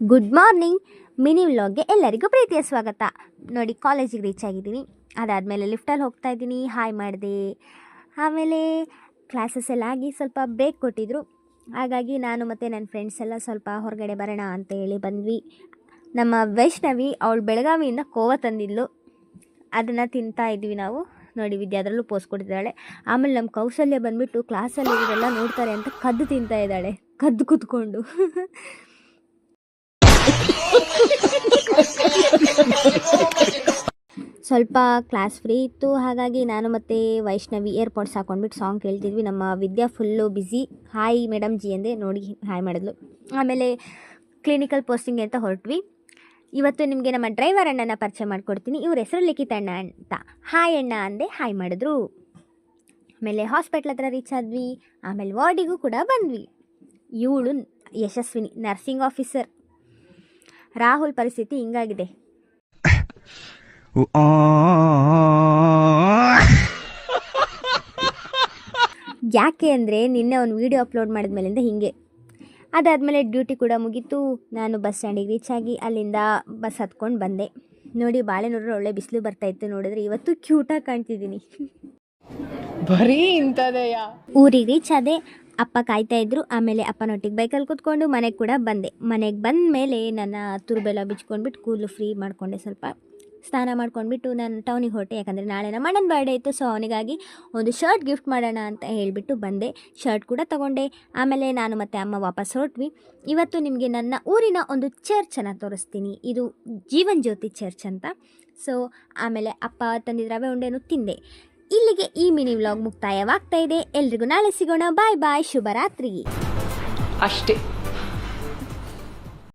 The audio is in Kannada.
Good morning. ಮಿನಿ ವ್ಲಾಗ್ಗೆ ಎಲ್ಲರಿಗೂ ಪ್ರೀತಿಯ ಸ್ವಾಗತ. ನೋಡಿ, ಕಾಲೇಜಿಗೆ ರೀಚ್ ಆಗಿದ್ದೀನಿ. ಅದಾದಮೇಲೆ ಲಿಫ್ಟಲ್ಲಿ ಹೋಗ್ತಾ ಇದ್ದೀನಿ, ಹಾಯ್ ಮಾಡಿದೆ. ಆಮೇಲೆ ಕ್ಲಾಸಸ್ ಎಲ್ಲ ಆಗಿ ಸ್ವಲ್ಪ ಬ್ರೇಕ್ ಕೊಟ್ಟಿದ್ದರು. ಹಾಗಾಗಿ ನಾನು ಮತ್ತು ನನ್ನ ಫ್ರೆಂಡ್ಸ್ ಎಲ್ಲ ಸ್ವಲ್ಪ ಹೊರಗಡೆ ಬರೋಣ ಅಂತ ಹೇಳಿ ಬಂದ್ವಿ. ನಮ್ಮ ವೈಷ್ಣವಿ ಅವಳು ಬೆಳಗಾವಿಯಿಂದ ಕೋವಾ ತಂದಿದ್ಲು, ಅದನ್ನು ತಿಂತಾ ಇದ್ವಿ ನಾವು. ನೋಡಿ, ವಿದ್ಯಾ ಅದರಲ್ಲೂ ಪೋಸ್ ಕೊಡ್ತಿದ್ದಾಳೆ. ಆಮೇಲೆ ನಮ್ಮ ಕೌಶಲ್ಯ ಬಂದುಬಿಟ್ಟು ಕ್ಲಾಸಲ್ಲಿ ಇವರೆಲ್ಲ ನೋಡ್ತಾರೆ ಅಂತ ಕದ್ದು ತಿಂತಾ ಇದ್ದಾಳೆ, ಕದ್ದು ಕೂತ್ಕೊಂಡು. ಸ್ವಲ್ಪ ಕ್ಲಾಸ್ ಫ್ರೀ ಇತ್ತು, ಹಾಗಾಗಿ ನಾನು ಮತ್ತು ವೈಷ್ಣವಿ ಏರ್ಪೋರ್ಟ್ಸ್ ಹಾಕೊಂಡ್ಬಿಟ್ಟು ಸಾಂಗ್ ಕೇಳ್ತಿದ್ವಿ. ನಮ್ಮ Vidya full busy. Hi madam ji ಅಂದೆ, ನೋಡಿ ಹಾಯ್ ಮಾಡಿದ್ಲು. ಆಮೇಲೆ ಕ್ಲಿನಿಕಲ್ ಪೋಸ್ಟಿಂಗ್ ಅಂತ ಹೊರಟ್ವಿ. ಇವತ್ತು ನಿಮಗೆ ನಮ್ಮ ಡ್ರೈವರ್ ಅಣ್ಣನ ಪರಿಚಯ ಮಾಡಿಕೊಡ್ತೀನಿ. ಇವ್ರ ಹೆಸರು ಲಿಖಿತ್ ಅಣ್ಣ ಅಂತ. ಹಾಯ್ ಅಣ್ಣ ಅಂದೆ, ಹಾಯ್ ಮಾಡಿದ್ರು. ಆಮೇಲೆ ಹಾಸ್ಪಿಟ್ಲ್ ಹತ್ರ ರೀಚ್ ಆದ್ವಿ. ಆಮೇಲೆ ವಾರ್ಡಿಗೂ ಕೂಡ ಬಂದ್ವಿ. ಇವಳು ಯಶಸ್ವಿನಿ, ನರ್ಸಿಂಗ್ ಆಫೀಸರ್. ರಾಹುಲ್ ಪರಿಸ್ಥಿತಿ ಹಿಂಗಾಗಿದೆ. ಯಾಕೆ ಅಂದರೆ ನಿನ್ನೆ ಒಂದು ವೀಡಿಯೋ ಅಪ್ಲೋಡ್ ಮಾಡಿದ್ಮೇಲಿಂದ ಹೀಗೆ. ಅದಾದಮೇಲೆ ಡ್ಯೂಟಿ ಕೂಡ ಮುಗೀತು. ನಾನು ಬಸ್ ಸ್ಟ್ಯಾಂಡಿಗೆ ರೀಚ್ ಆಗಿ ಅಲ್ಲಿಂದ ಬಸ್ ಹತ್ಕೊಂಡು ಬಂದೆ. ನೋಡಿ, ಬಾಳೆನೂರಲ್ಲಿ ಒಳ್ಳೆ ಬಿಸಿಲು ಬರ್ತಾಯಿತ್ತು. ನೋಡಿದ್ರೆ ಇವತ್ತು ಕ್ಯೂಟಾಗಿ ಕಾಣ್ತಿದ್ದೀನಿ. ಬರೀ ಇಂಥದೆಯಾ. ಊರಿಗೆ ರೀಚ್ ಆದೆ. ಅಪ್ಪ ಕಾಯ್ತಾ ಇದ್ರು. ಆಮೇಲೆ ಅಪ್ಪನೊಟ್ಟಿಗೆ ಬೈಕಲ್ಲಿ ಕೂತ್ಕೊಂಡು ಮನೆಗೆ ಕೂಡ ಬಂದೆ. ಮನೆಗೆ ಬಂದ ಮೇಲೆ ನನ್ನ ತುರುಬೆಲ್ಲ ಬಿಚ್ಕೊಂಡ್ಬಿಟ್ಟು ಕೂದಲು ಫ್ರೀ ಮಾಡಿಕೊಂಡೆ. ಸ್ವಲ್ಪ ಸ್ನಾನ ಮಾಡ್ಕೊಂಡ್ಬಿಟ್ಟು ನಾನು ಟೌನಿಗೆ ಹೊರಟೆ. ಯಾಕಂದರೆ ನಾಳೆ ನಮ್ಮ ಅಣ್ಣನ ಬರ್ಡೇ ಇತ್ತು. ಸೊ ಅವನಿಗಾಗಿ ಒಂದು ಶರ್ಟ್ ಗಿಫ್ಟ್ ಮಾಡೋಣ ಅಂತ ಹೇಳಿಬಿಟ್ಟು ಬಂದೆ. ಶರ್ಟ್ ಕೂಡ ತೊಗೊಂಡೆ. ಆಮೇಲೆ ನಾನು ಮತ್ತು ಅಮ್ಮ ವಾಪಸ್ ಹೊರಟ್ವಿ. ಇವತ್ತು ನಿಮಗೆ ನನ್ನ ಊರಿನ ಒಂದು ಚರ್ಚನ್ನು ತೋರಿಸ್ತೀನಿ. ಇದು ಜೀವನ್ ಜ್ಯೋತಿ ಚರ್ಚ್ ಅಂತ. ಸೊ ಆಮೇಲೆ ಅಪ್ಪ ತಂದಿದ್ದ ರವೆ ಉಂಡೆನೂ ತಿಂದೆ. ಇಲ್ಲಿಗೆ ಈ ಮಿನಿ ವ್ಲಾಗ್ ಮುಕ್ತಾಯವಾಗ್ತಾ ಇದೆ. ಎಲ್ರಿಗೂ ನಾಳೆ ಸಿಗೋಣ. ಬಾಯ್ ಬಾಯ್, ಶುಭರಾತ್ರಿ. ಅಷ್ಟೇ.